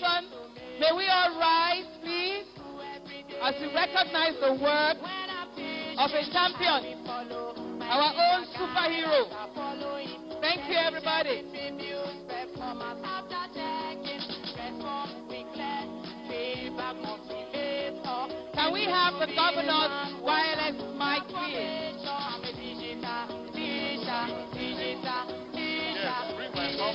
celebration. May we all rise, please, as we recognize the work of a champion, our own superhero. Thank you, everybody. Can we have the governor's wireless mic, please? Yes, bring my phone.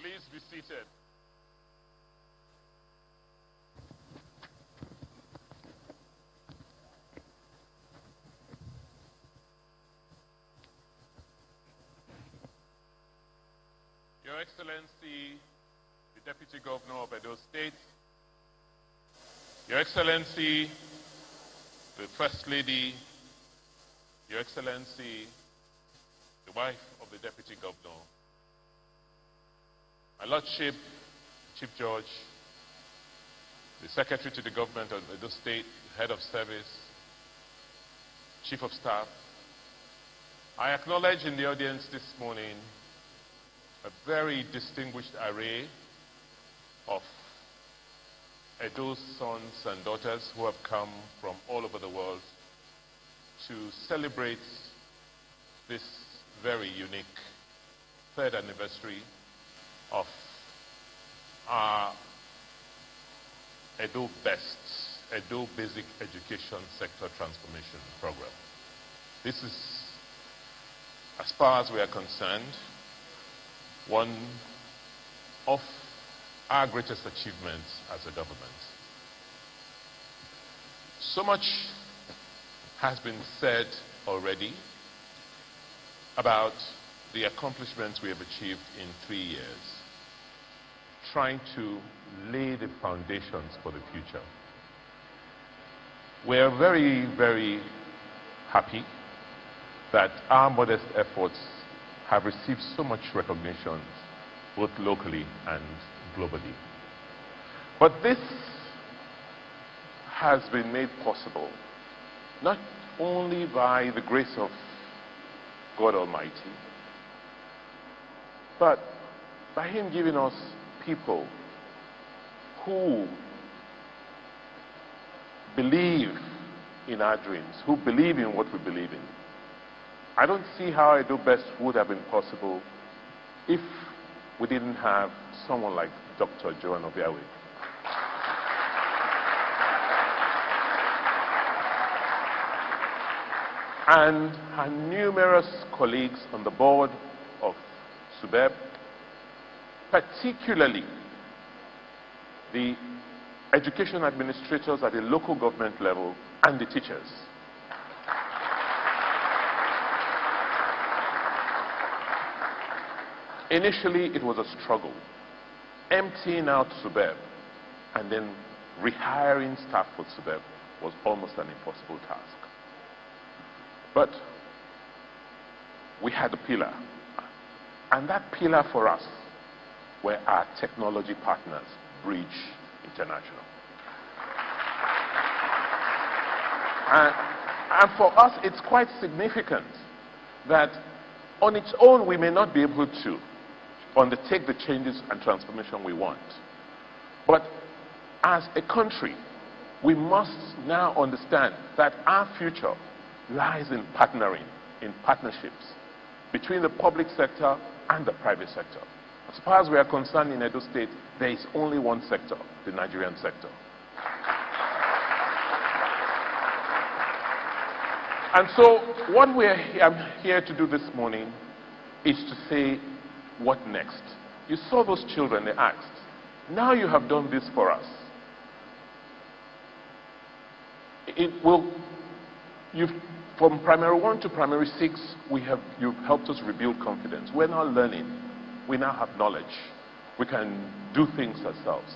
Please be seated. Your Excellency, the Deputy Governor of Edo State, Your Excellency, the First Lady, Your Excellency, the wife of the Deputy Governor, my Lordship, Chief Judge, the Secretary to the Government of Edo State, Head of Service, Chief of Staff, I acknowledge in the audience this morning a very distinguished array of Edo's sons and daughters who have come from all over the world to celebrate this very unique third anniversary of our Edobest, Edo Basic Education Sector Transformation Program. This is, as far as we are concerned, one of our greatest achievements as a government. So much has been said already about the accomplishments we have achieved in 3 years, trying to lay the foundations for the future. We are very, very happy that our modest efforts have received so much recognition, both locally and globally. But this has been made possible not only by the grace of God Almighty, but by Him giving us people who believe in our dreams, who believe in what we believe in. I don't see how Edobest would have been possible if we didn't have someone like Dr. Joan Obiawe. And her numerous colleagues on the board of SUBEB, particularly the education administrators at the local government level and the teachers. Initially, it was a struggle. Emptying out SUBEB and then rehiring staff for SUBEB was almost an impossible task. But we had a pillar. And that pillar for us were our technology partners, Bridge International. And for us, it's quite significant that on its own, we may not be able to undertake the changes and transformation we want. But as a country, we must now understand that our future lies in partnering, in partnerships between the public sector and the private sector. As far as we are concerned in Edo State, there is only one sector, the Nigerian sector. And so what I'm here to do this morning is to say, what next? You saw those children, they asked, now you have done this for us. From primary 1 to primary 6, you've helped us rebuild confidence. We're now learning. We now have knowledge. We can do things ourselves.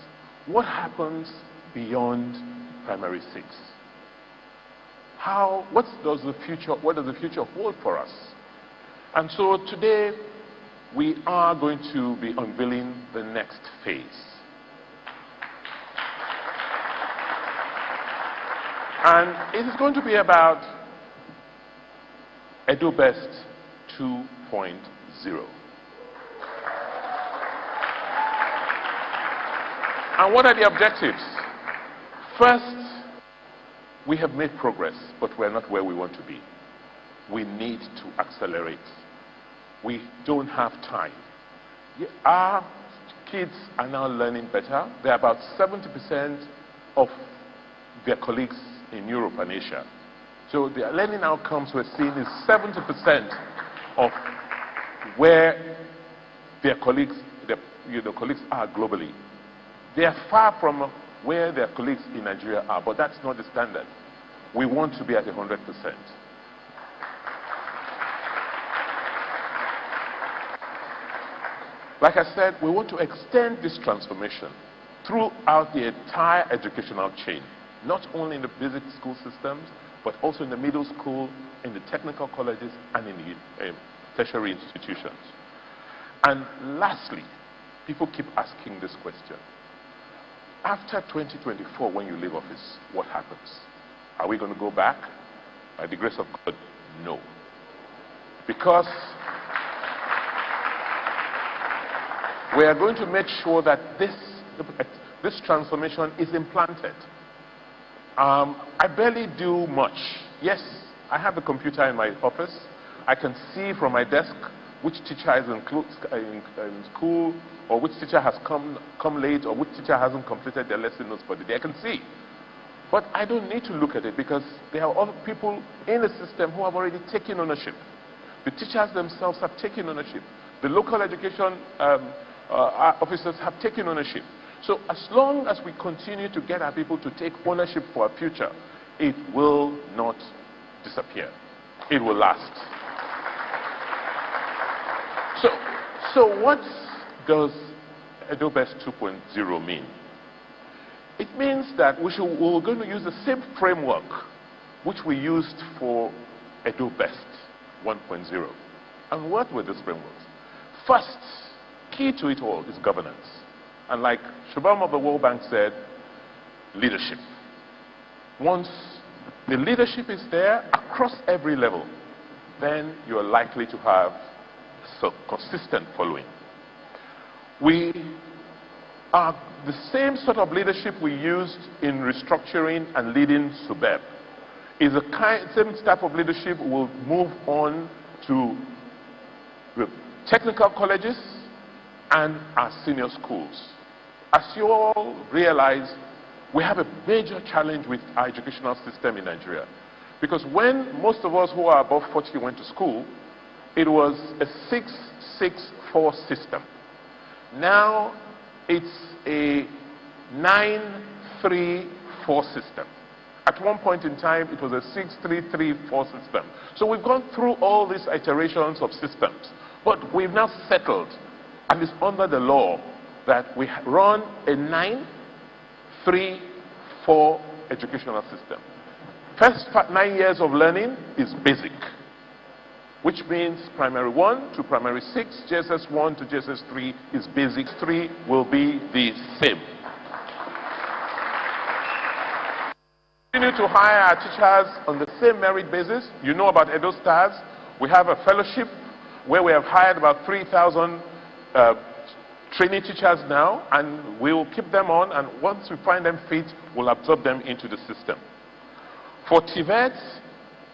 What happens beyond primary 6? What does the future hold for us? And so today, we are going to be unveiling the next phase. And it is going to be about Edobest 2.0. And what are the objectives? First, we have made progress, but we're not where we want to be. We need to accelerate. We don't have time. Our kids are now learning better. They're about 70% of their colleagues in Europe and Asia. So the learning outcomes we're seeing is 70% of where their colleagues, colleagues are globally. They are far from where their colleagues in Nigeria are, but that's not the standard. We want to be at 100%. Like I said, we want to extend this transformation throughout the entire educational chain, not only in the basic school systems, but also in the middle school, in the technical colleges, and in the tertiary institutions. And lastly, people keep asking this question. After 2024, when you leave office, what happens? Are we going to go back? By the grace of God, no. Because we are going to make sure that this transformation is implanted. I barely do much. Yes, I have a computer in my office. I can see from my desk which teacher is in school, or which teacher has come late, or which teacher hasn't completed their lesson notes for the day. I can see. But I don't need to look at it because there are other people in the system who have already taken ownership. The teachers themselves have taken ownership. The local education officers have taken ownership. So as long as we continue to get our people to take ownership for our future, it will not disappear. It will last. So what does Edobest 2.0 mean? It means that we're going to use the same framework which we used for Edobest 1.0. And what were these frameworks? First, key to it all is governance. And like Shubham of the World Bank said, leadership. Once the leadership is there across every level, then you are likely to have a consistent following. We are the same sort of leadership we used in restructuring and leading SUBEB. Is the same type of leadership will move on to the technical colleges and our senior schools. As you all realize, we have a major challenge with our educational system in Nigeria. Because when most of us who are above 40 went to school, it was a 6-6-4 system. Now it's a 9-3-4 system. At one point in time, it was a 6-3-3-4 system. So we've gone through all these iterations of systems. But we've now settled, and it's under the law, that we run a 9-3-4 educational system. First 9 years of learning is basic, which means primary 1 to primary 6, JSS 1 to JSS 3 is basic. 3 will be the same. Continue to hire our teachers on the same merit basis. You know about Edo Stars. We have a fellowship where we have hired about 3,000 trainee teachers now, and we'll keep them on, and once we find them fit, we'll absorb them into the system. For TVET,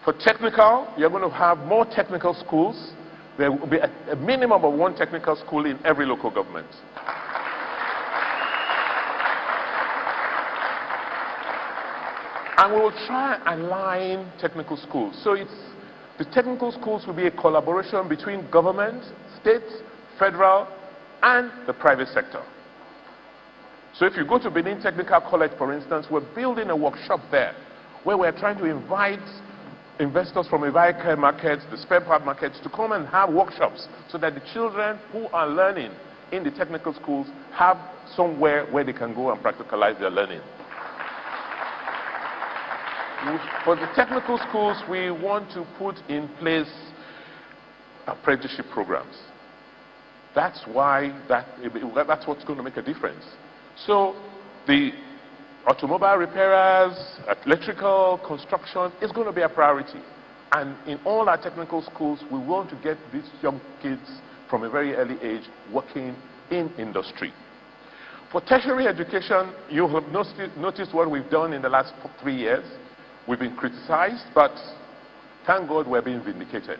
for technical, you're going to have more technical schools. There will be a minimum of 1 technical school in every local government. And we will try and align technical schools. So the technical schools will be a collaboration between government, state, federal, and the private sector. So if you go to Benin Technical College, for instance, we're building a workshop there where we're trying to invite investors from the vehicle markets, the spare part markets, to come and have workshops so that the children who are learning in the technical schools have somewhere where they can go and practicalize their learning. For the technical schools, we want to put in place apprenticeship programs. That's that's what's going to make a difference. So the automobile repairers, electrical construction is going to be a priority. And in all our technical schools, we want to get these young kids from a very early age working in industry. For tertiary education, you have noticed what we've done in the last 3 years. We've been criticized, but thank God we're being vindicated.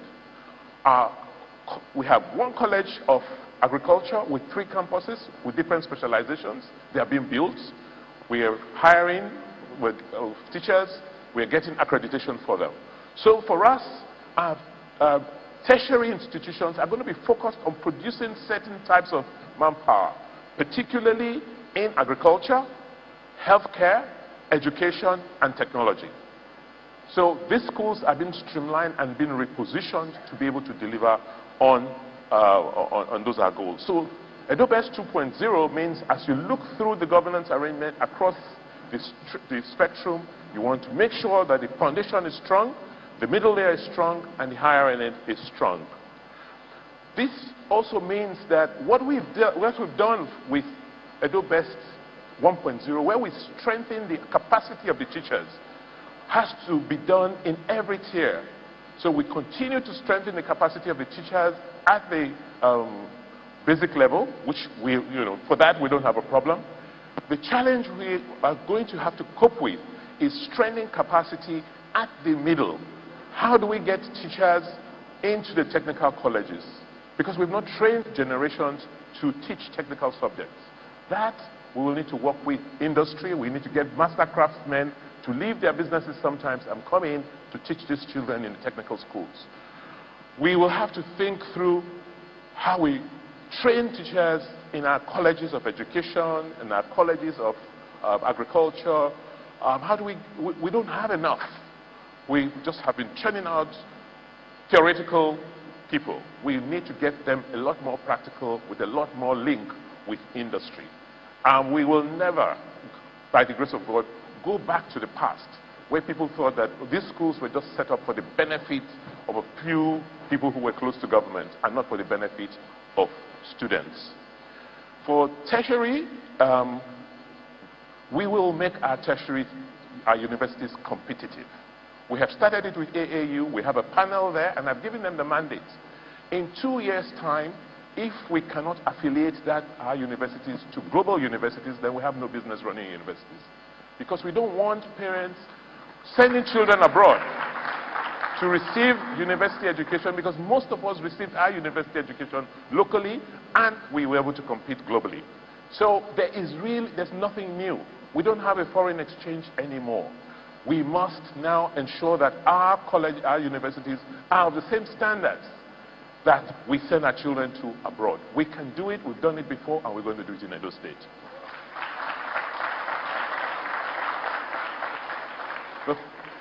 We have one college of agriculture with 3 campuses with different specializations. They are being built. We are hiring with teachers. We are getting accreditation for them. So for us, tertiary institutions are going to be focused on producing certain types of manpower, particularly in agriculture, healthcare, education, and technology. So these schools are being streamlined and being repositioned to be able to deliver on those our goals. So Edobest 2.0 means as you look through the governance arrangement across the spectrum, you want to make sure that the foundation is strong, the middle layer is strong, and the higher end is strong. This also means that what we've done with Edobest 1.0, where we strengthen the capacity of the teachers, has to be done in every tier. So we continue to strengthen the capacity of the teachers at the basic level, which for that we don't have a problem. The challenge we are going to have to cope with is strengthening capacity at the middle. How do we get teachers into the technical colleges? Because we've not trained generations to teach technical subjects. That we will need to work with industry. We need to get master craftsmen to leave their businesses sometimes and come in to teach these children in the technical schools. We will have to think through how we train teachers in our colleges of education, in our colleges of agriculture. How do we don't have enough. We just have been churning out theoretical people. We need to get them a lot more practical with a lot more link with industry. And we will never, by the grace of God, go back to the past where people thought that these schools were just set up for the benefit of a few people who were close to government and not for the benefit of students. For tertiary, we will make our universities competitive. We have started it with AAU. We have a panel there, and I've given them the mandate. In 2 years' time, if we cannot affiliate our universities to global universities, then we have no business running universities. Because we don't want parents sending children abroad to receive university education, because most of us received our university education locally, and we were able to compete globally. So there's nothing new. We don't have a foreign exchange anymore. We must now ensure that our universities are of the same standards that we send our children to abroad. We can do it, we've done it before, and we're going to do it in Edo State.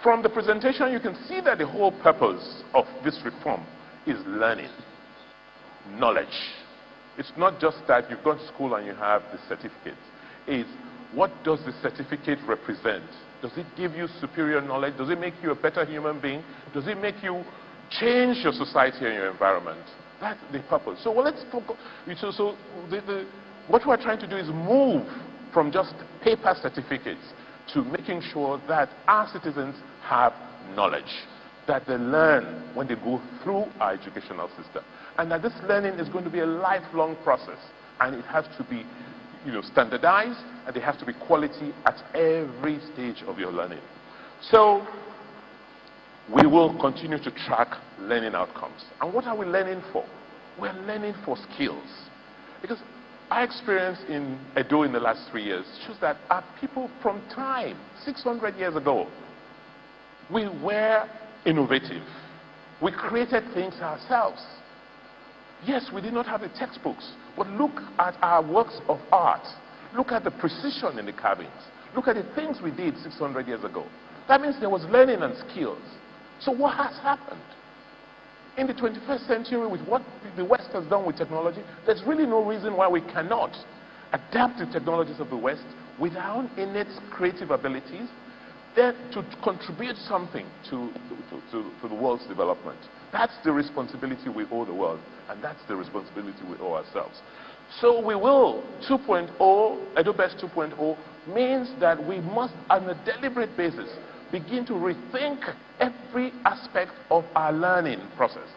From the presentation, you can see that the whole purpose of this reform is learning, knowledge. It's not just that you've gone to school and you have the certificate. It's what does the certificate represent? Does it give you superior knowledge? Does it make you a better human being? Does it make you change your society and your environment? That's the purpose. So let's focus. What we're trying to do is move from just paper certificates to making sure that our citizens have knowledge, that they learn when they go through our educational system, and that this learning is going to be a lifelong process, and it has to be standardized, and there has to be quality at every stage of your learning. So we will continue to track learning outcomes. And what are we learning for? We're learning for skills. Because our experience in Edo in the last 3 years shows that our people from time, 600 years ago, we were innovative. We created things ourselves. Yes, we did not have the textbooks, but look at our works of art. Look at the precision in the carvings. Look at the things we did 600 years ago. That means there was learning and skills. So what has happened? In the 21st century, with what the West has done with technology, there's really no reason why we cannot adapt the technologies of the West with our innate creative abilities, then to contribute something to the world's development. That's the responsibility we owe the world, and that's the responsibility we owe ourselves. So we will, 2.0, Edobest 2.0, means that we must, on a deliberate basis, begin to rethink every aspect of our learning process.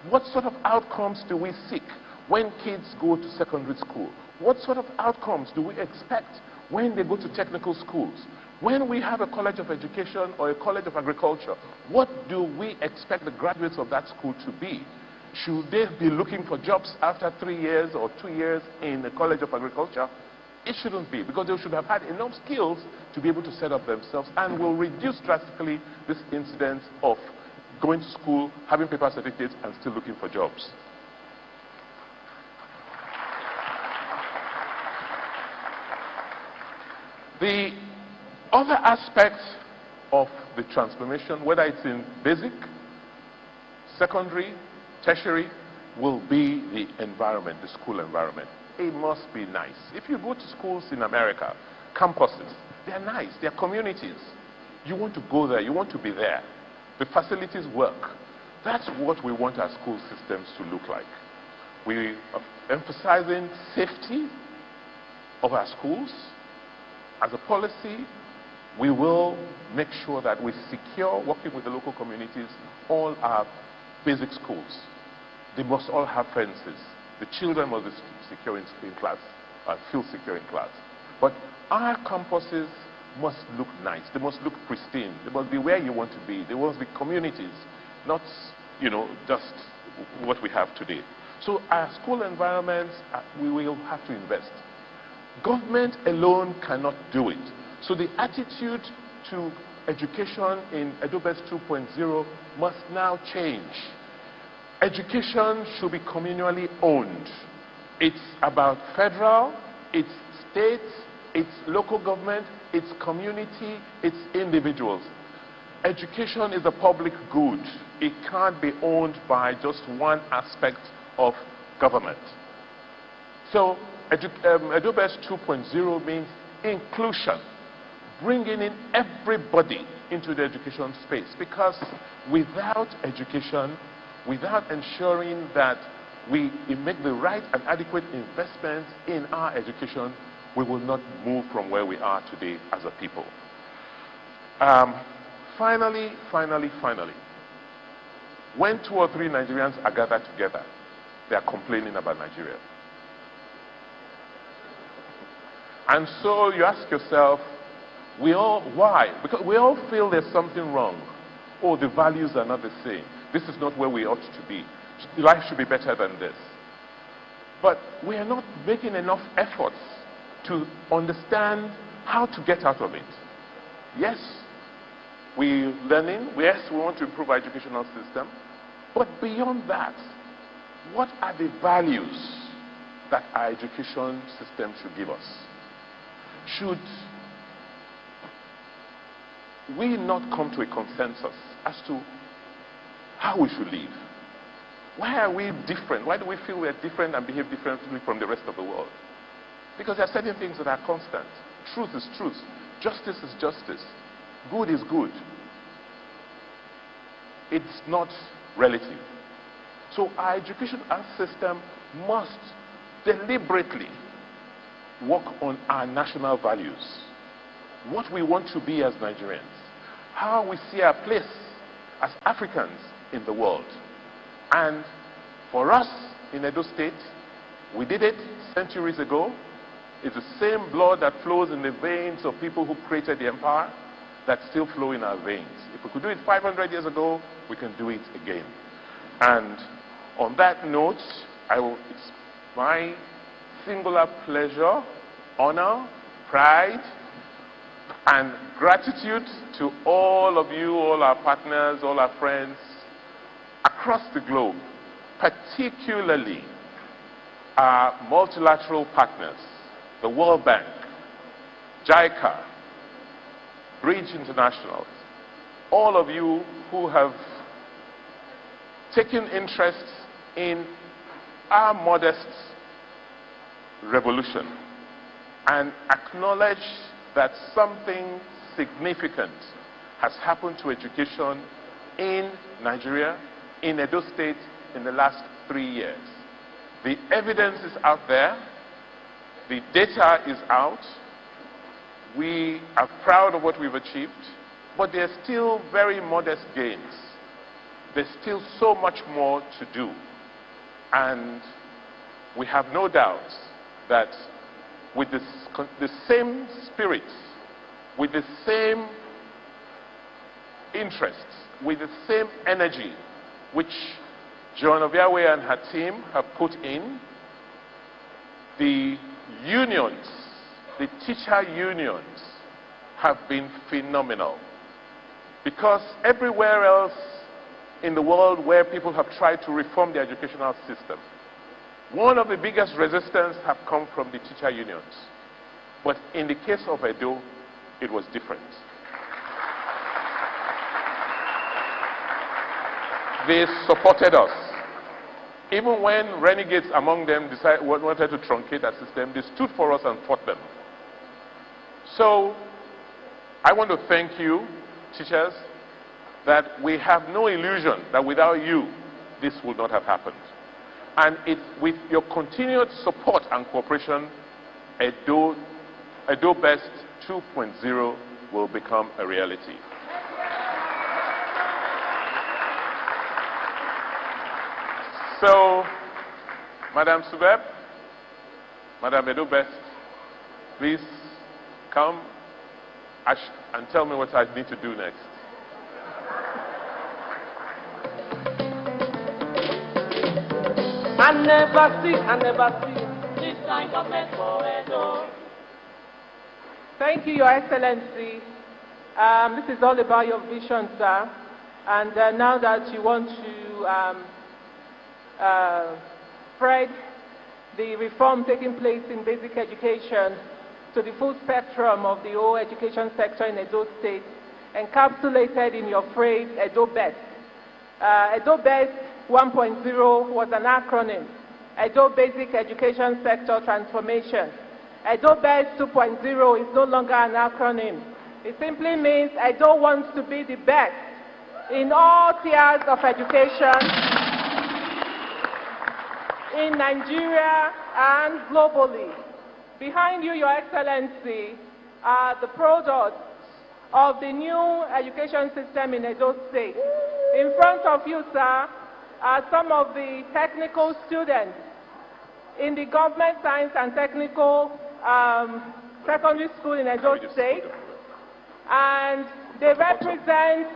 What sort of outcomes do we seek when kids go to secondary school? What sort of outcomes do we expect when they go to technical schools? When we have a college of education or a college of agriculture, what do we expect the graduates of that school to be? Should they be looking for jobs after 3 years or 2 years in the college of agriculture? It shouldn't be, because they should have had enough skills to be able to set up themselves, and will reduce drastically this incidence of going to school, having paper certificates, and still looking for jobs. The other aspects of the transformation, whether it's in basic, secondary, tertiary, will be the environment, the school environment. It must be nice. If you go to schools in America, campuses, they're nice, they're communities. You want to go there, you want to be there. The facilities work. That's what we want our school systems to look like. We are emphasizing safety of our schools. As a policy, we will make sure that we secure, working with the local communities, all our basic schools. They must all have fences. The children must be secure in class, feel secure in class. But our campuses must look nice. They must look pristine. They must be where you want to be. They must be communities, not, just what we have today. So our school environments, we will have to invest. Government alone cannot do it. So the attitude to education in Edobest 2.0 must now change. Education should be communally owned. It's about federal, it's states, it's local government, it's community, it's individuals. Education is a public good. It can't be owned by just one aspect of government. So Edobest 2.0 means inclusion, bringing in everybody into the education space, because without education, without ensuring that we make the right and adequate investments in our education, we will not move from where we are today as a people. Finally, when 2 or 3 Nigerians are gathered together, they are complaining about Nigeria. And so you ask yourself, why? Because we all feel there's something wrong. Oh, the values are not the same. This is not where we ought to be. Life should be better than this. But we are not making enough efforts to understand how to get out of it. Yes, we're learning. Yes, we want to improve our educational system. But beyond that, what are the values that our education system should give us? Should we not come to a consensus as to how we should live? Why are we different? Why do we feel we're different and behave differently from the rest of the world? Because there are certain things that are constant. Truth is truth. Justice is justice. Good is good. It's not relative. So our education system must deliberately work on our national values. What we want to be as Nigerians. How we see our place as Africans in the world. And for us in Edo State, we did it centuries ago. It's the same blood that flows in the veins of people who created the empire that still flow in our veins. If we could do it 500 years ago, we can do it again. And on that note, it's my singular pleasure, honor, pride, and gratitude to all of you, all our partners, all our friends across the globe, particularly our multilateral partners, the World Bank, JICA, Bridge International, all of you who have taken interest in our modest revolution and acknowledge that something significant has happened to education in Nigeria, in Edo State, in the last 3 years. The evidence is out there. The data is out. We are proud of what we've achieved, but there are still very modest gains. There's still so much more to do. And we have no doubt that with the same spirit, with the same interests, with the same energy which John Obiawe and her team have put in, the unions, the teacher unions, have been phenomenal. Because everywhere else in the world where people have tried to reform the educational system, one of the biggest resistance have come from the teacher unions. But in the case of Edo, it was different. They supported us. Even when renegades among them wanted to truncate our system, they stood for us and fought them. So, I want to thank you, teachers, that we have no illusion that without you, this would not have happened. And with your continued support and cooperation, Edobest 2.0 will become a reality. So, Madam Subeb, Madam Edobest, please come and tell me what I need to do next. I never see this kind of Edo. Thank you, Your Excellency. This is all about your vision, sir. And now that you want to spread the reform taking place in basic education to the full spectrum of the whole education sector in Edo State, encapsulated in your phrase, Edobest. Edobest 1.0 was an acronym. Edo Basic Education Sector Transformation. Edobest 2.0 is no longer an acronym. It simply means Edo wants to be the best in all tiers of education in Nigeria and globally. Behind you, Your Excellency, are the products of the new education system in Edo State. In front of you, sir, are some of the technical students in the Government Science and Technical Secondary School in Edo State, and they represent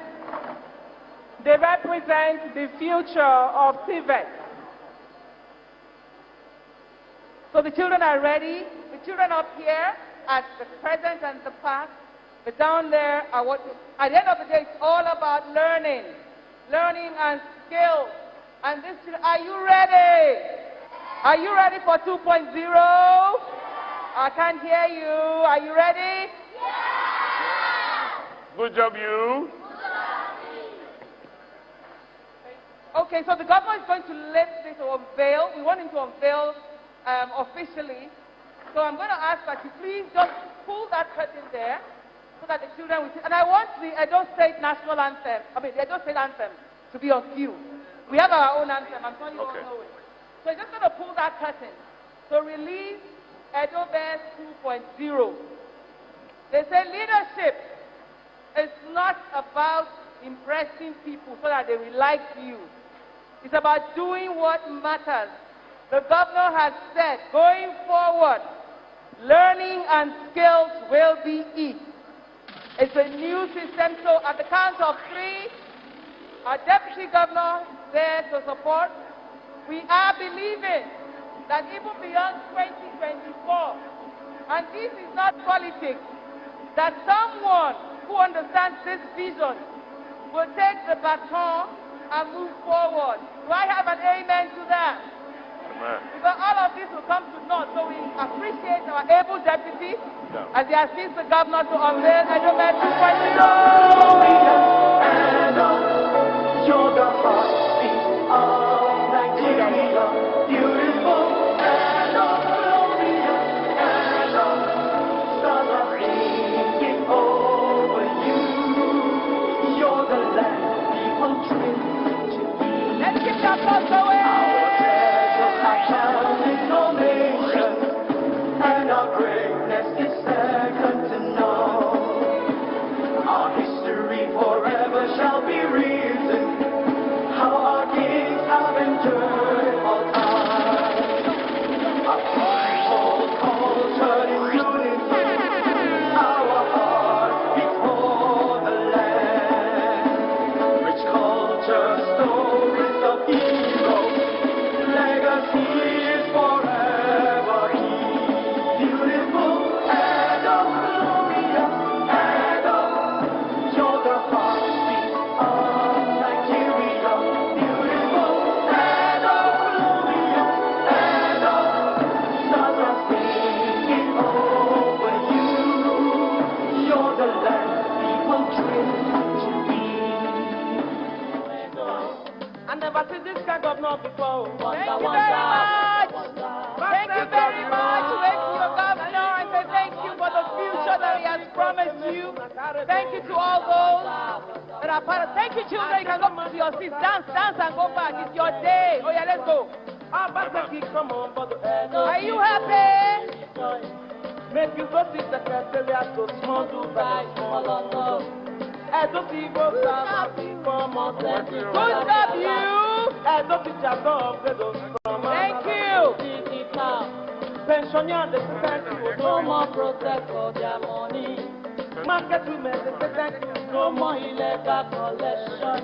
the future of CVET. So the children are ready. The children up here at the present and the past, but down there are what, at the end of the day, it's all about learning and skills. And this, are you ready? Are you ready for 2.0? I can't hear you. Are you ready? Yeah! Good job, you. Okay, so the governor is going to lift this or unveil. We want him to unveil officially. So I'm going to ask that you please just pull that curtain there so that the children will see. And I want the Edo State National Anthem, the Edo State Anthem to be on cue. We have our own anthem. I'm sure you all know it. So you're just going to pull that curtain. So release Edobest 2.0. They say leadership is not about impressing people so that they will like you. It's about doing what matters. The governor has said, going forward, learning and skills will be it. It's a new system. So at the count of 3, our deputy governor there to support. We are believing that even beyond 2024, and this is not politics, that someone who understands this vision will take the baton and move forward. Do I have an amen to that? Amen. Because all of this will come to naught, so we appreciate our able deputy as he assists the governor to unveil Edobest 2.0. You're the heartbeat of Nigeria, beautiful and glorious, and stars are singing over you. Thank you to all those that are part of. Thank you, children. You can go to your seats. Dance, dance, and go back. It's your day. Oh, yeah, let's go. Obaseki, come on, but Are you happy? make you go to the Tertiary to small Dubai, small London. Edo people come from Mountain. Good job, you. Edo teacher of Edo from Thank you. Pensioner, they say thank you. No more protest for their money. Market women, they say thank you. No more illegal collection.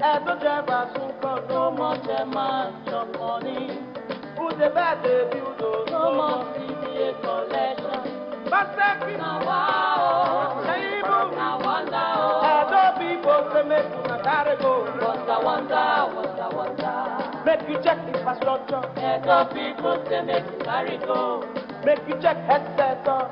Edo drivers who come, no more chairman, chop money. Who the bad they build, no more CBA collection. Obaseki, now wow, now wonder, Edo people say make you not carry go. Wonder. Make you check infrastructure. Edo people say make you carry go. Make you check head center.